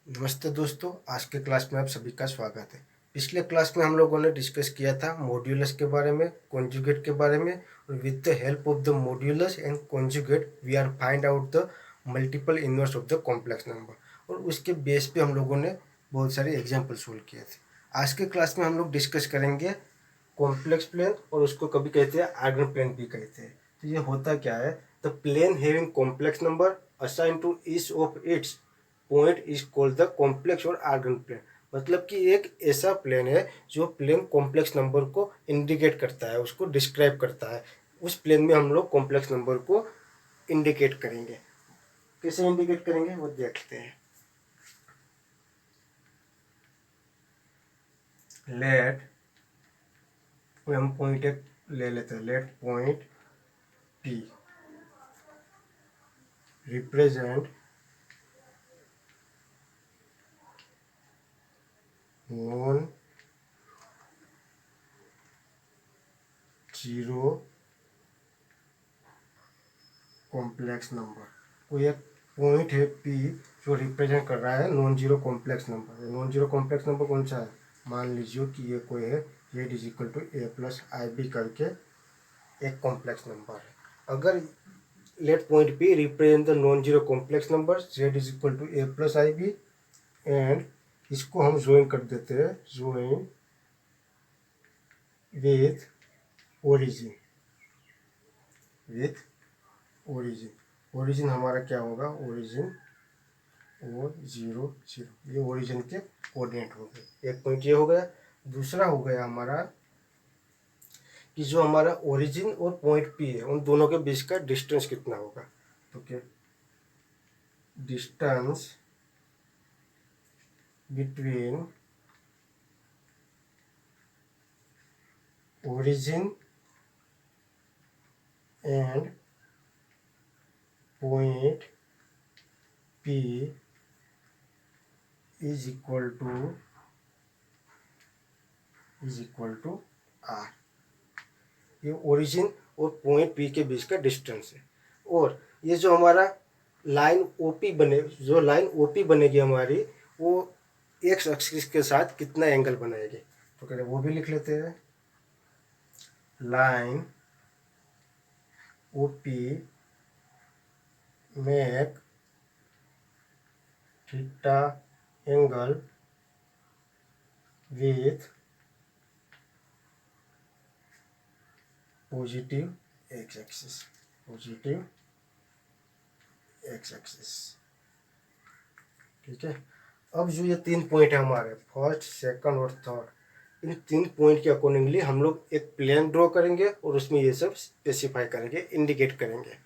नमस्ते दोस्तों, आज के क्लास में आप सभी का स्वागत है। पिछले क्लास में हम लोगों ने डिस्कस किया था मॉड्यूलस के बारे में, कॉन्जुगेट के बारे में, और with the help of the modulus and conjugate we are find out the multiple inverse of the complex number. और उसके बेस पे हम लोगों ने बहुत सारे एग्जाम्पल सोल्व किए थे। आज के क्लास में हम लोग डिस्कस करेंगे कॉम्प्लेक्स प्लेन, और उसको कभी कहते हैं आर्गन प्लेन भी कहते हैं। तो ये होता क्या है, the plane having complex number assign to each of its point is called the complex or Argand plane. मतलब कि एक ऐसा प्लेन है जो प्लेन कॉम्प्लेक्स नंबर को इंडिकेट करता है, उसको डिस्क्राइब करता है। उस प्लेन में हम लोग कॉम्प्लेक्स नंबर को इंडिकेट करेंगे। कैसे इंडिकेट करेंगे वो देखते हैं। लेट कोई हम पॉइंट एक ले लेते हैं, late point P represent non zero complex number. कोई एक पॉइंट है पी जो रिप्रेजेंट कर रहा है non zero complex number. Non zero complex number कौन सा है? मान लीजिए कि ये कोई है Z is equal to A plus I B करके एक कॉम्प्लेक्स नंबर है। अगर let point P represent the non zero complex number Z is equal to A plus I B, and इसको हम ज्वाइन कर देते हैं, join with origin. With origin, origin हमारा क्या होगा? ओरिजिन और जीरो जीरो, ये ओरिजिन के कोऑर्डिनेट हो गए। एक पॉइंट ये हो गया। दूसरा हो गया हमारा कि जो हमारा ओरिजिन और पॉइंट पी है उन दोनों के बीच का डिस्टेंस कितना होगा। तो क्या distance between origin and point P is equal to R. ये ओरिजिन और पॉइंट पी के बीच का डिस्टेंस है। और ये जो हमारा लाइन ओपी बने, जो लाइन ओपी बनेगी हमारी, वो एक्स एक्सिस के साथ कितना एंगल बनाएगी। तो कहते हैं वो भी लिख लेते हैं। Line OP make theta angle with positive x axis, positive x axis. ठीक है। अब जो ये तीन पॉइंट है हमारे, फर्स्ट सेकंड और थर्ड, इन तीन पॉइंट के अकॉर्डिंगली हम लोग एक प्लेन ड्रॉ करेंगे और उसमें ये सब स्पेसिफाई करेंगे, इंडिकेट करेंगे।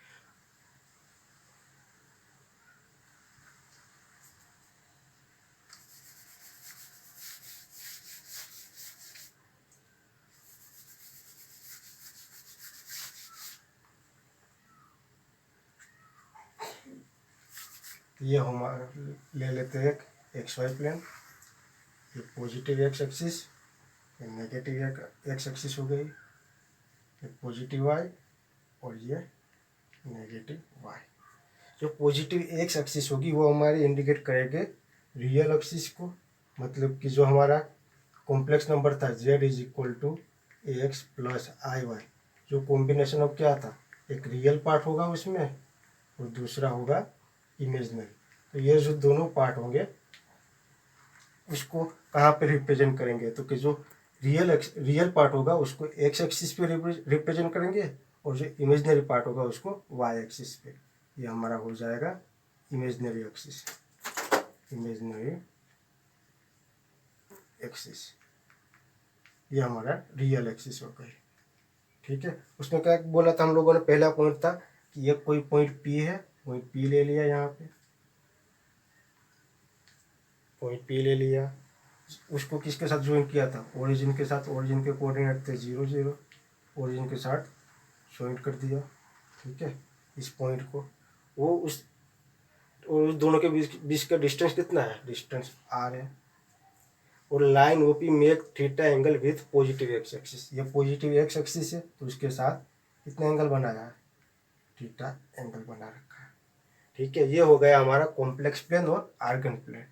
ये हमारा ले लेते हैं एक एक्स वाई प्लेन। ये पॉजिटिव एक्स एक्सिस, ये नेगेटिव एक्स एक्सिस हो गई, ये पॉजिटिव वाई और ये नेगेटिव वाई। जो पॉजिटिव एक्स एक्सिस होगी वो हमारी इंडिकेट करेंगे रियल एक्सिस को। मतलब कि जो हमारा कॉम्प्लेक्स नंबर था Z is equal to X plus I Y, जो कॉम्बिनेशन ऑफ क्या था, एक रियल पार्ट होगा उसमें और दूसरा होगा इमेजनरी। तो ये जो दोनों पार्ट होंगे उसको कहाँ पे रिप्रेजेंट करेंगे, तो कि जो रियल पार्ट होगा उसको एक्स एक्सिस पे रिप्रेजेंट करेंगे, और जो इमेजनरी पार्ट होगा उसको वाई एक्सिस पे। ये हमारा हो जाएगा इमेजनरी एक्सिस, इमेजनरी एक्सिस। ये हमारा रियल एक्सिस हो गई। ठीक है। उसमें क्या बोला था हम लोगों ने, पहला पॉइंट था कि ये कोई पॉइंट पी है, पॉइंट पी ले लिया, यहाँ पे पॉइंट पी ले लिया। उसको किसके साथ ज्वाइन किया था? ओरिजिन के साथ। ओरिजिन के कोऑर्डिनेट थे जीरो जीरो, ओरिजिन के साथ ज्वाइन कर दिया। ठीक है। इस पॉइंट को, वो उस और उस दोनों के बीच बीच का डिस्टेंस कितना है? डिस्टेंस आर है। और line OP make theta angle with positive x axis. ये पॉजिटिव एक्स एक्सिस है तो उसके साथ कितना एंगल बनाया है? थीटा एंगल बना रखा है। ठीक है। ये हो गया हमारा कॉम्प्लेक्स प्लेन और आर्गन प्लेन।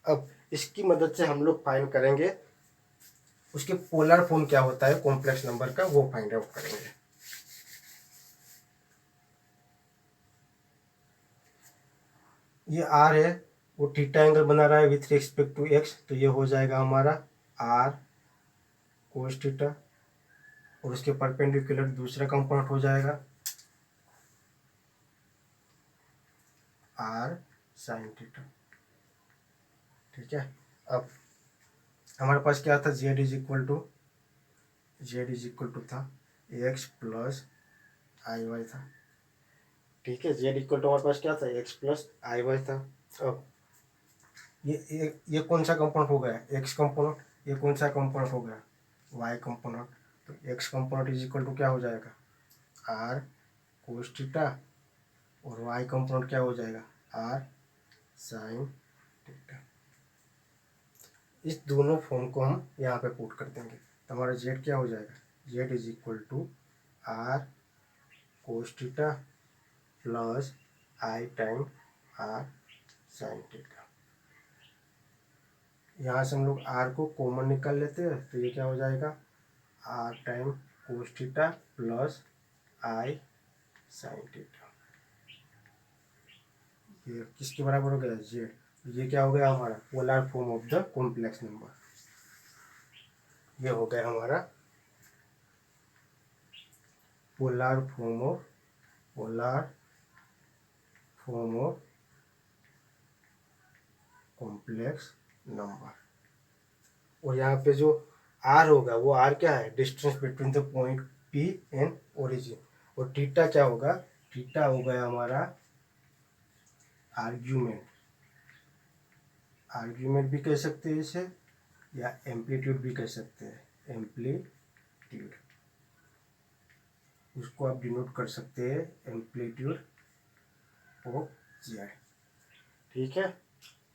अब इसकी मदद से हम लोग फाइंड करेंगे उसके पोलर फॉर्म क्या होता है कॉम्प्लेक्स नंबर का, वो फाइंड आउट करेंगे। ये आर है, वो थीटा एंगल बना रहा है विथ रिस्पेक्ट टू एक्स, तो ये हो जाएगा हमारा आर कोस थीटा, और उसके परपेंडिकुलर दूसरा कंपोनेंट हो जाएगा आर साइन थीटा। ठीक है, अब हमारे पास क्या था, जेड इज इक्वल टू था एक्स प्लस आई वाई था। ठीक है, जेड इक्वल टू हमारे पास क्या था, एक्स प्लस आई वाई था। अब ये कौन सा कंपोनेंट हो गया, एक्स कंपोनेंट, ये कौन सा कंपोनेंट हो गया, वाई कंपोनेंट। तो X component is equal to क्या हो जाएगा, आर कोस थीटा, और वाई कंपोनेंट क्या हो जाएगा, आर साइन थीटा। इस दोनों फॉर्म को हम यहाँ पे पुट कर देंगे, तो हमारा जेड क्या हो जाएगा, Z is equal to R cos theta plus I time R sine theta. यहाँ से हम लोग आर को कॉमन निकाल लेते हैं, तो ये क्या हो जाएगा, R time cos theta plus I sine theta. ये किसके बराबर हो गया, जेड। ये क्या हो गया हमारा polar form of the complex number. ये हो गया हमारा polar form of complex number. और यहाँ पे जो आर होगा वो आर क्या है, distance between the point P and origin. और थीटा क्या होगा, थीटा हो गया हमारा आर्ग्यूमेंट भी कह सकते हैं इसे, या एम्पलीट्यूड भी कह सकते हैं, एम्पलीट्यूड। उसको आप डिनोट कर सकते हैं एम्पलीट्यूड ऑफ जेड। ठीक है,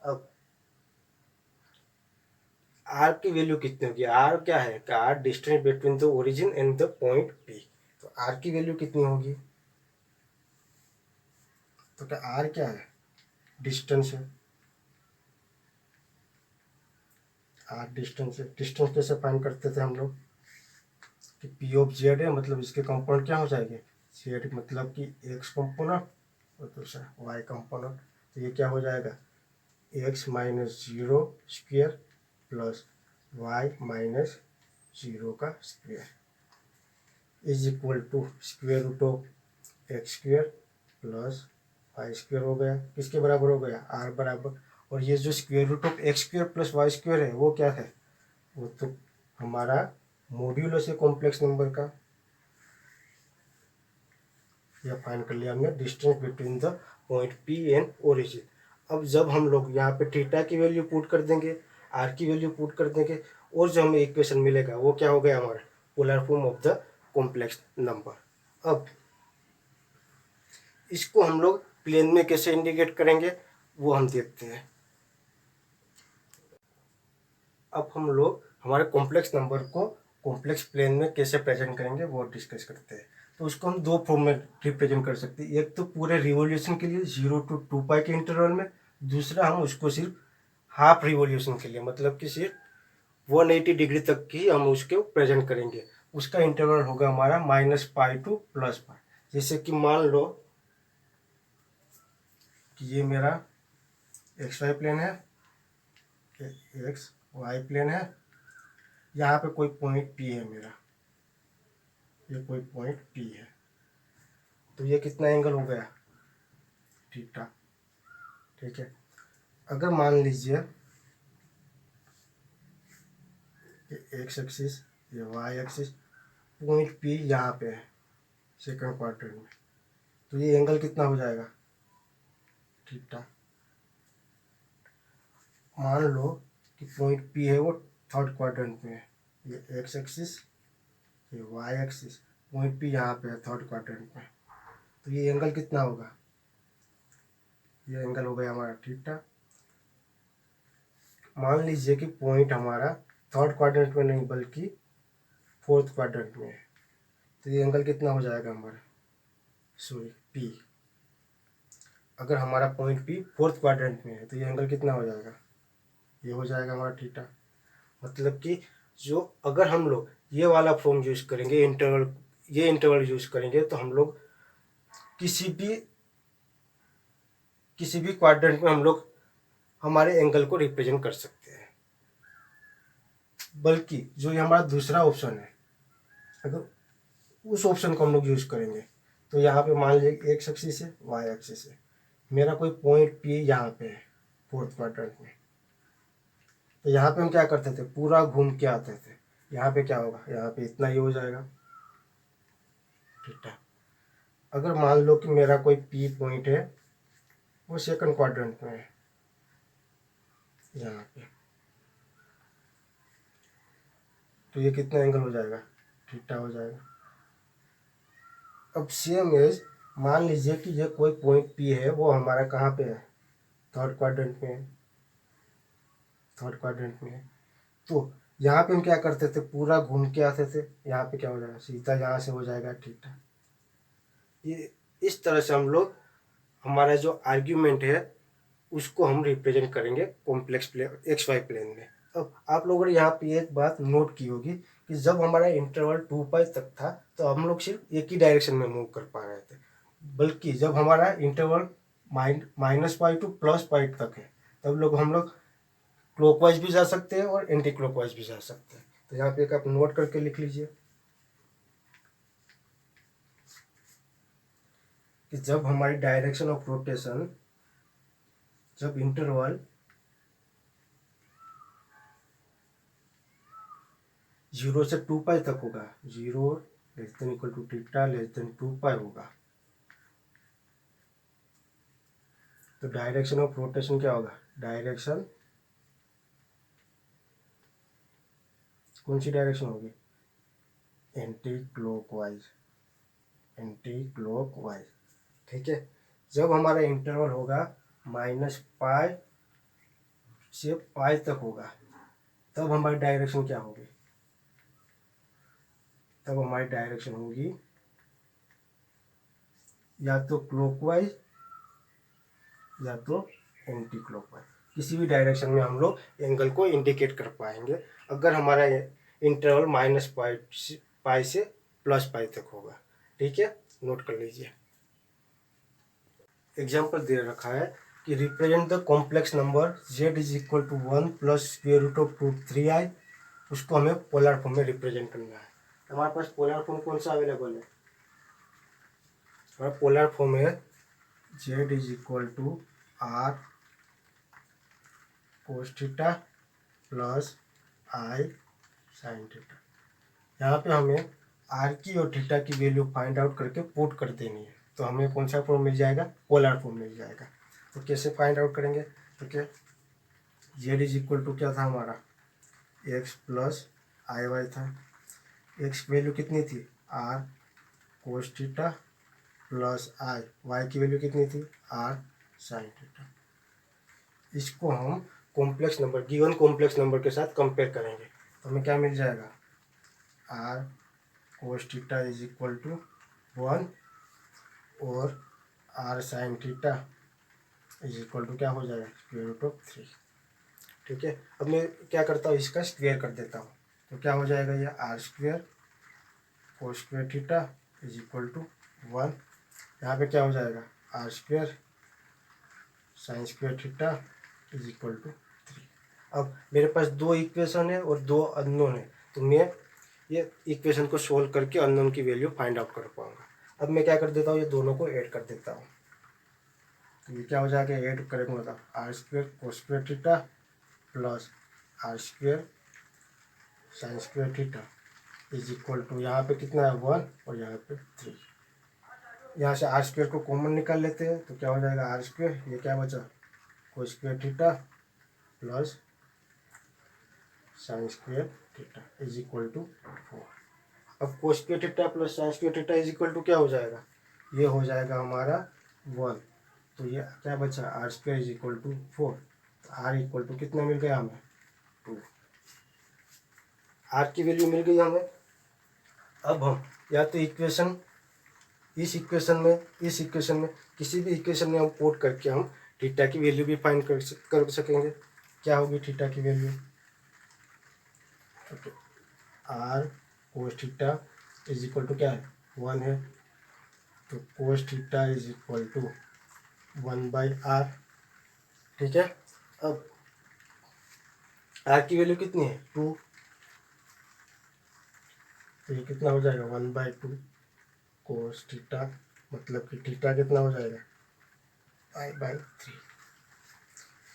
अब आर की वैल्यू कितनी होगी, आर क्या है, R distance between the origin and the point P. तो आर की वैल्यू कितनी होगी, तो क्या आर क्या है, डिस्टेंस है, आर डिस्टेंस है। डिस्टेंस कैसे फाइंड करते थे हम लोग, कि पी ऑफ जेड है, मतलब इसके कंपोनेंट क्या हो जाएंगे, जेड मतलब कि एक्स कंपोनेंट और दूसरा वाई कंपोनेंट। तो ये क्या हो जाएगा, X minus zero square plus Y minus zero का square is equal to square root of X square plus Y square हो गया, किसके बराबर हो गया, आर बराबर। और ये जो square root of X square plus Y square है वो क्या है, वो तो हमारा मॉड्यूलस है कॉम्प्लेक्स नंबर का। यह फाइंड कर लिया हमने distance between the point P and origin. अब जब हम लोग यहाँ पे थीटा की वैल्यू पुट कर देंगे, आर की वैल्यू पुट कर देंगे, और जो हमें इक्वेशन मिलेगा वो क्या हो गया हमारा polar form of the complex number. अब इसको हम लोग प्लेन में कैसे इंडिकेट करेंगे वो हम देखते हैं। अब हम लोग हमारे कॉम्प्लेक्स नंबर को कॉम्प्लेक्स प्लेन में कैसे प्रेजेंट करेंगे वो डिस्कस करते हैं। तो उसको हम दो फॉर्म में रिप्रेजेंट कर सकते हैं, एक तो पूरे रिवॉल्यूशन के लिए 0 to 2π के इंटरवल में, दूसरा हम उसको सिर्फ हाफ रिवॉल्यूशन के लिए, मतलब कि सिर्फ 180 डिग्री तक की हम उसको प्रेजेंट करेंगे। उसका इंटरवल होगा हमारा -π to +π। जैसे कि मान लो कि ये मेरा एक्स वाई प्लेन है, एक्स वाई प्लेन है, यहाँ पे कोई पॉइंट पी है मेरा, ये कोई पॉइंट पी है, तो ये कितना एंगल हो गया, थीटा। ठीक है, अगर मान लीजिए ये एक्स एक्सिस, ये वाई एक्सिस, पॉइंट पी यहाँ पे है सेकंड क्वाड्रेंट में, तो ये एंगल कितना हो जाएगा, थीटा। मान लो कि पॉइंट पी है वो थर्ड क्वाड्रेंट में है, ये एक्स एक्सिस, ये वाई एक्सिस, पॉइंट पी यहाँ पे है थर्ड क्वाड्रेंट में, तो ये एंगल कितना होगा, ये एंगल हो गया हमारा थीटा। मान लीजिए कि पॉइंट हमारा थर्ड क्वाड्रेंट में नहीं बल्कि फोर्थ क्वाड्रेंट में है, तो ये एंगल कितना हो जाएगा हमारा, सॉरी पी। अगर हमारा पॉइंट पी फोर्थ क्वाड्रेंट में है तो ये एंगल कितना हो जाएगा, ये हो जाएगा हमारा थीटा। मतलब कि जो अगर हम लोग ये वाला फॉर्म यूज करेंगे, ये इंटरवल यूज करेंगे, तो हम लोग किसी भी क्वाड्रेंट में हम लोग हमारे एंगल को रिप्रेजेंट कर सकते हैं। बल्कि जो ये हमारा दूसरा ऑप्शन है, अगर उस ऑप्शन को हम लोग यूज करेंगे तो यहाँ पे मान लीजिए एक्स एक्सिस है, वाई एक्सिस है, मेरा कोई पॉइंट पी यहाँ पे है फोर्थ क्वाड्रेंट में, तो यहाँ पे हम क्या करते थे, पूरा घूम के आते थे। यहाँ पे क्या होगा, यहाँ पे इतना ही हो जाएगा थीटा। अगर मान लो कि मेरा कोई पी पॉइंट है, वो सेकंड क्वाड्रेंट में है यहाँ पे, तो ये कितना एंगल हो जाएगा, थीटा हो जाएगा। अब सेम एज मान लीजिए कि ये कोई पॉइंट पी है, वो हमारा कहाँ पे है, थर्ड क्वाड्रेंट में है, तो यहाँ पे हम क्या करते थे, पूरा घूम के आते थे। यहाँ पे क्या हो जाएगा, सीधा यहाँ से हो जाएगा थीटा। ये इस तरह से हम लोग हमारा जो आर्ग्यूमेंट है उसको हम रिप्रेजेंट करेंगे complex plane X Y plane में। अब आप लोगों ने यहाँ पे एक बात नोट की होगी कि जब हमारा इंटरवल 2 पाई तक था तो हम लोग सिर्फ एक ही डायरेक्शन में मूव कर पा रहे थे, बल्कि जब हमारा इंटरवल -पाई टू +पाई तक है तब हम लोग क्लॉकवाइज भी जा सकते हैं और एंटी क्लॉकवाइज भी जा सकते हैं। तो यहाँ पे एक आप नोट करके लिख लीजिए कि जब हमारी डायरेक्शन ऑफ रोटेशन, जब इंटरवल 0 से 2 पाई तक होगा, 0 < थीटा <2 पाई होगा, तो डायरेक्शन ऑफ रोटेशन क्या होगा, डायरेक्शन कौन सी डायरेक्शन होगी, एंटी क्लॉकवाइज। ठीक है, जब हमारा इंटरवल होगा -पाई से पाई तक होगा, तब हमारी डायरेक्शन क्या होगी, तब हमारी डायरेक्शन होगी या तो क्लॉकवाइज या तो एंटी क्लॉकवाइज। किसी भी डायरेक्शन में हम लोग एंगल को इंडिकेट कर पाएंगे अगर हमारा इंटरवल -पाई से +पाई तक होगा। ठीक है, नोट कर लीजिए। एग्जाम्पल दे रखा है कि represent the complex number z = 1 + √√3i। उसको हमें पोलर फॉर्म में रिप्रेजेंट करना है। हमारे पास पोलर फॉर्म कौन सा अवेलेबल है, हमारा पोलर फॉर्म है z = r cos theta + i sin theta. यहाँ पे हमें r की और थीटा की वैल्यू फाइंड आउट करके पुट कर देनी है, तो हमें कौन सा फॉर्म मिल जाएगा, पोलर फॉर्म मिल जाएगा। तो कैसे फाइंड आउट करेंगे, तो क्या z = क्या था हमारा, x + iy था। x वैल्यू कितनी थी, r cos theta + i, y की वैल्यू कितनी थी, r sin थीटा। इसको हम complex number, given complex number के साथ कंपेयर करेंगे, तो हमें क्या मिल जाएगा, r cos थीटा = 1 और r sin थीटा = क्या हो जाएगा, √3। ठीक है, अब मैं क्या करता हूँ, इसका स्क्वायर कर देता हूँ, तो क्या हो जाएगा, ये r² cos² थीटा = 1। यहाँ पे क्या हो जाएगा, r² sin² थीटा = 3। अब मेरे पास 2 इक्वेशन है और 2 अननोन है, तो मैं ये इक्वेशन को सोल्व करके अननोन की वैल्यू फाइंड आउट कर पाऊंगा। अब मैं क्या कर देता हूँ, ये दोनों को ऐड कर देता हूँ, तो ये क्या हो जाएगा, ऐड करेंगे मतलब r² cos² theta + r² sin² theta = यहाँ पे कितना है, 1 और यहाँ पे 3। यहाँ से r² को कॉमन निकाल लेते हैं, तो क्या हो जाएगा, r², ये क्या बचा, cos² थीटा + sin² थीटा = 4। अब cos² थीटा + sin² थीटा = क्या हो जाएगा, ये हो जाएगा हमारा 1, तो ये क्या बचा, r² = 4। तो r = कितना मिल गया हमें, 2। r की वैल्यू मिल गई हमें। अब हम या तो इस इक्वेशन में किसी भी इक्वेशन में हम पुट करके हम थीटा की वैल्यू भी फाइंड कर सकेंगे। क्या होगी थीटा की value? R cos theta is equal to क्या है? 1 है, तो cos theta is equal to 1/r। ठीक है। अब आर की वैल्यू कितनी है? 2, तो ये कितना हो जाएगा? 1/2 कोस थीटा, मतलब कि थीटा कितना हो जाएगा? I/3।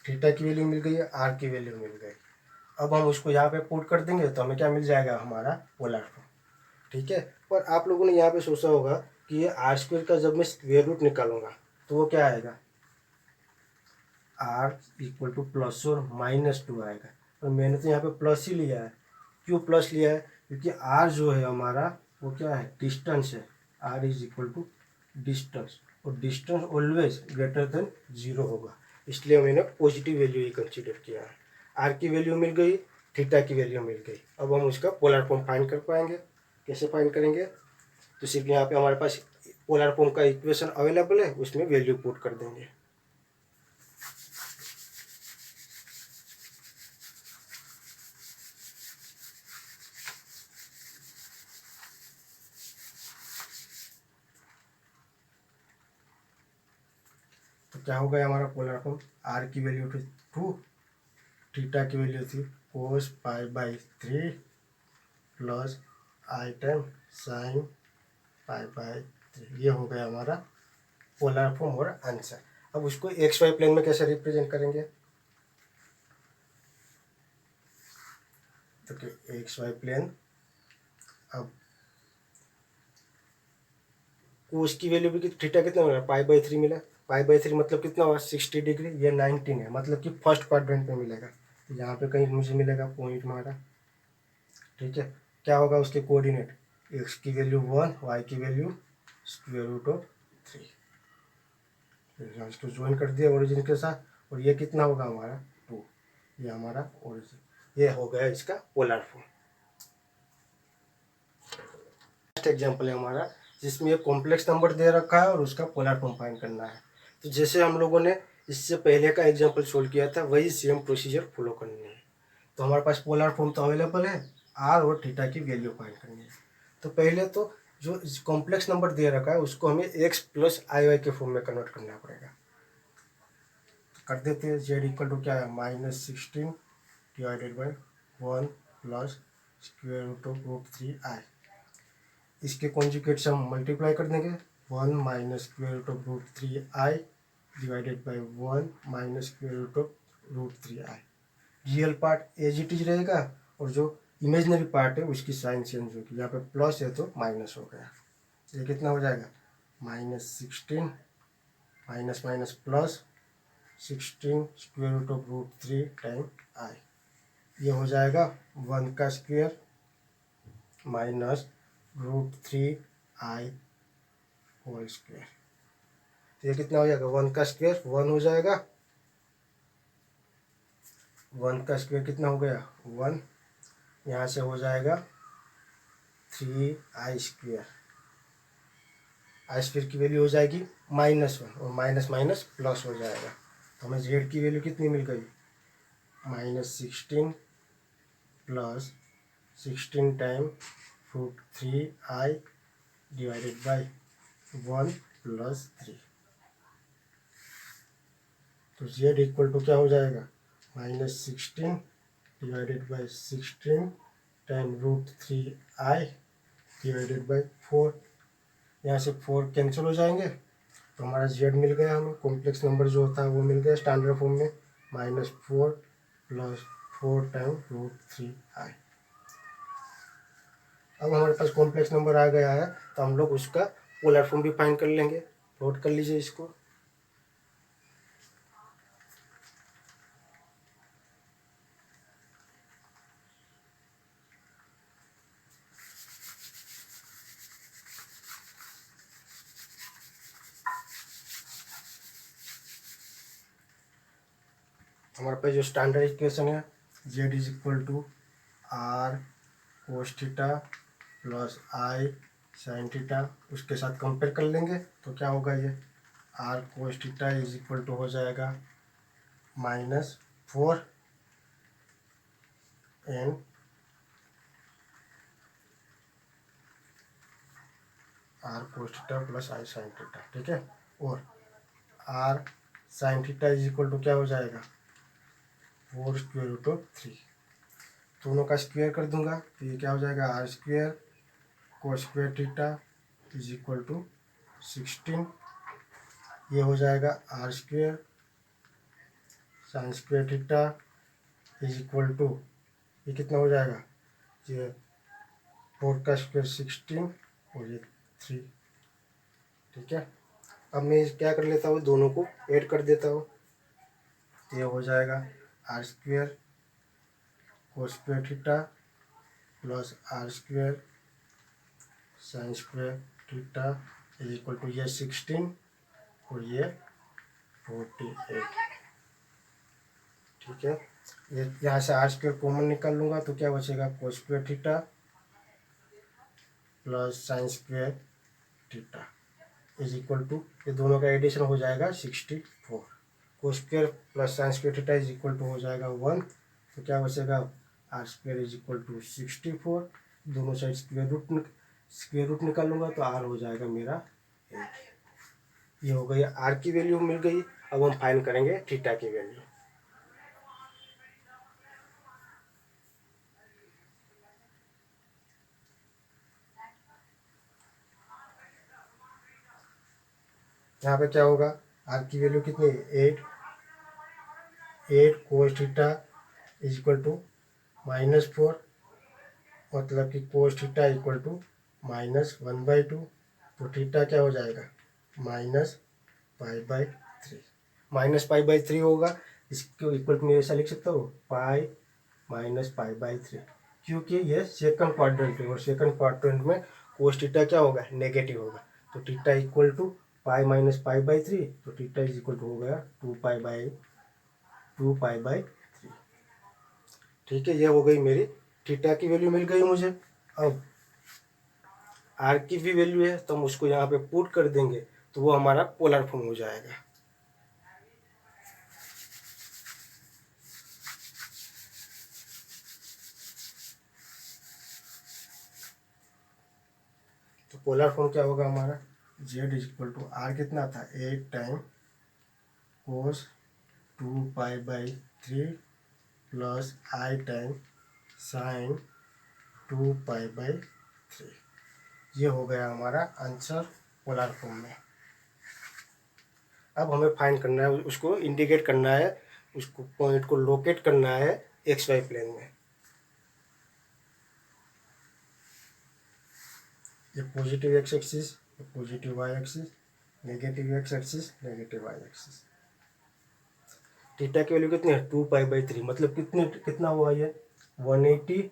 थीटा की वैल्यू मिल गई है, आर की वैल्यू मिल गई। अब हम उसको यहाँ पे पुट कर देंगे तो हमें क्या मिल जाएगा? हमारा पोलर फॉर्म। ठीक है। पर आप लोगों ने यहाँ पे सोचा होगा कि ये आर स्क्वायर का जब मैं स्क्वायर रूट निकालूंगा तो वो क्या आएगा? आर इक्वल टू प्लस और -2 आएगा, और मैंने तो यहाँ पे प्लस ही लिया है। क्यों प्लस लिया है? क्योंकि आर जो है हमारा वो क्या है? डिस्टेंस है। R is equal to distance, और डिस्टेंस ऑलवेज ग्रेटर देन 0 होगा, इसलिए मैंने पॉजिटिव वैल्यू ही कंसिडर किया है। आर की वैल्यू मिल गई, थीटा की वैल्यू मिल गई। अब हम उसका पोलर फॉर्म फाइंड कर पाएंगे। कैसे फाइंड करेंगे? तो सिर्फ यहाँ पे हमारे पास पोलर फॉर्म का इक्वेशन अवेलेबल है, उसमें वैल्यू पुट कर देंगे। तो क्या हो गया हमारा पोलर फॉर्म? आर की वैल्यू थी 2, थीटा की वैल्यू थी कोस π/3 प्लस आई टाइम साइन π/3। ये हो गया हमारा पोलर फॉर्म और आंसर। अब उसको एक्स वाई प्लेन में कैसे रिप्रेजेंट करेंगे? तो एक्स वाई प्लेन, अब कोस की वैल्यू भी थीटा कितना मिला? π/3 मिला। π/3 मतलब कितना हुआ? 60 डिग्री। ये 19 है, मतलब कि फर्स्ट क्वाड्रेंट में मिलेगा। तो यहाँ पे कहीं मुझे मिलेगा पॉइंट हमारा। ठीक है। क्या होगा उसके कोऑर्डिनेट? एक्स की वैल्यू 1, वाई की वैल्यू √3। इसको ज्वाइन कर दिया ओरिजिन के साथ, और ये कितना होगा हमारा? 2। ये हमारा ओरिजिन। ये हो गया इसका पोलर फॉर्म। नेक्स्ट एग्जांपल है हमारा, जिसमें एक कॉम्प्लेक्स नंबर दे रखा है और उसका पोलर फॉर्म फाइंड करना है। तो जैसे हम लोगों ने इससे पहले का एग्जांपल सोल्व किया था, वही सेम प्रोसीजर फॉलो करनी है। तो हमारे पास पोलर फॉर्म तो अवेलेबल है, आर और थीटा की वैल्यू फाइंड करनी है। तो पहले तो जो कॉम्प्लेक्स नंबर दे रखा है उसको हमें एक्स प्लस आई वाई के फॉर्म में कन्वर्ट करना पड़ेगा। कर देते हैं। जेड इक्वल टू क्या है? -16 डिवाइडेड बाई 1 प्लस √3i। इसके कॉन्जुगेट से हम मल्टीप्लाई कर देंगे। 1 minus √3i divided by 1 minus √3i। Real part as it is रहेगा, और जो इमेजनरी पार्ट है उसकी साइन चेंज होगी। यहाँ पे प्लस है तो माइनस हो गया। ये कितना हो जाएगा? -16 minus minus plus 16 √3 time i। ये हो जाएगा 1 का square minus √3i whole square. तो ये कितना हो जाएगा? 1 का स्क्वायर 1 हो जाएगा। 1 का स्क्वायर कितना हो गया? 1। यहाँ से हो जाएगा 3i स्क्वायर। आई स्क्वायर की वैल्यू हो जाएगी -1, और माइनस माइनस प्लस हो जाएगा। तो हमें जेड की वैल्यू कितनी मिल गई? -16 plus 16 time √3i divided by 1 plus 3। तो जेड इक्वल टू क्या हो जाएगा? -16 divided by 16 time √3i divided by 4। यहाँ से 4 कैंसिल हो जाएंगे, तो हमारा जेड मिल गया हमें। कॉम्प्लेक्स नंबर जो होता है वो मिल गया स्टैंडर्ड फॉर्म में, -4 प्लस 4 टाइम √3i। अब हमारे पास कॉम्प्लेक्स नंबर आ गया है, तो हम लोग उसका पोलर फॉर्म भी फाइंड कर लेंगे। नोट कर लीजिए इसको। हमारे पास जो स्टैंडर्ड इक्वेशन है, Z is equal to R cos theta plus I sine theta, उसके साथ कंपेयर कर लेंगे तो क्या होगा? ये R cos theta is equal to हो जाएगा -4 and R cos theta plus I sine theta, ठीक है। और R sine theta is equal to क्या हो जाएगा, 4√3। दोनों का स्क्वायर कर दूंगा तो ये क्या हो जाएगा, are square cos square theta is equal to 16। ये हो जाएगा are square sine square theta is equal to, ये कितना हो जाएगा, ये 4 का स्क्वायर 16 और ये 3, ठीक है। अब मैं क्या कर लेता हूँ, दोनों को ऐड कर देता हूँ। ये हो जाएगा are square cos square theta plus r square sine square theta is equal to ये 16 और ये 48, ठीक है। ये यहाँ से आर स्क्वायर कॉमन निकाल लूँगा तो क्या बचेगा, cos square theta plus sine square theta is equal to, ये दोनों का एडिशन हो जाएगा 64। Cos square plus sine square theta is equal to हो जाएगा 1, तो क्या बचेगा, r square is equal to 64। दोनों साइड स्क्वायर रूट निकालूंगा तो आर हो जाएगा मेरा 8। ये हो गई, आर की वैल्यू मिल गई। अब हम फाइंड करेंगे थीटा की वैल्यू। यहाँ पे क्या होगा, आर की वैल्यू कितनी है, 8 cos theta is equal to -4, मतलब कि कोस थीटा इक्वल टू -1/2। तो थीटा क्या हो जाएगा, -π/3। -π/3 होगा, इसको इक्वल टू मैं ऐसा लिख सकता हूँ, पाई माइनस π/3, क्योंकि ये सेकंड क्वाड्रेंट है और सेकंड क्वाड्रेंट में कोस थीटा क्या होगा, नेगेटिव होगा। तो theta equal to pi minus π/3, तो थीटा इज इक्वल टू हो गया 2π/3, ठीक है। ये हो गई मेरी थीटा की वैल्यू मिल गई मुझे। अब आर की भी वैल्यू है तो हम उसको यहाँ पे पुट कर देंगे तो वो हमारा पोलर फॉर्म हो जाएगा। तो पोलर फॉर्म क्या होगा हमारा, z is equal to r कितना था, 8 टाइम कोस 2π/3 प्लस आई टाइम साइन 2π/3। ये हो गया हमारा आंसर पोलर फॉर्म में। अब हमें फाइंड करना है, उसको इंडिकेट करना है, उसको पॉइंट को लोकेट करना है एक्स वाई प्लेन में। ये positive x axis, positive y axis, negative x axis, negative y axis. Theta की वैल्यू कितनी है, 2π/3, मतलब कितना हुआ ये, 180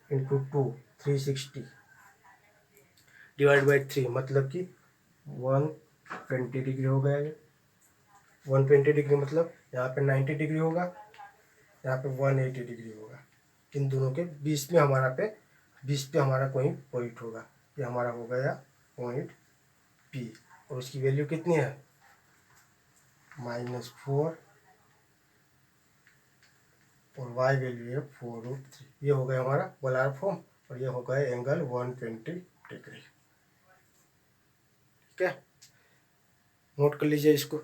इंटू 2 360 डिवाइड बाई 3, मतलब कि 120 डिग्री हो गया ये। 120 डिग्री मतलब यहाँ पे 90 डिग्री होगा, यहाँ पे 180 डिग्री होगा। इन दोनों के बीच में हमारा कोई पॉइंट होगा। ये हमारा हो गया पॉइंट पी, और उसकी वैल्यू कितनी है, -4, और y वैल्यू है 4√3। ये हो गया हमारा पोलर फॉर्म, और ये हो गया एंगल 120 डिग्री, ठीक है। नोट कर लीजिए इसको।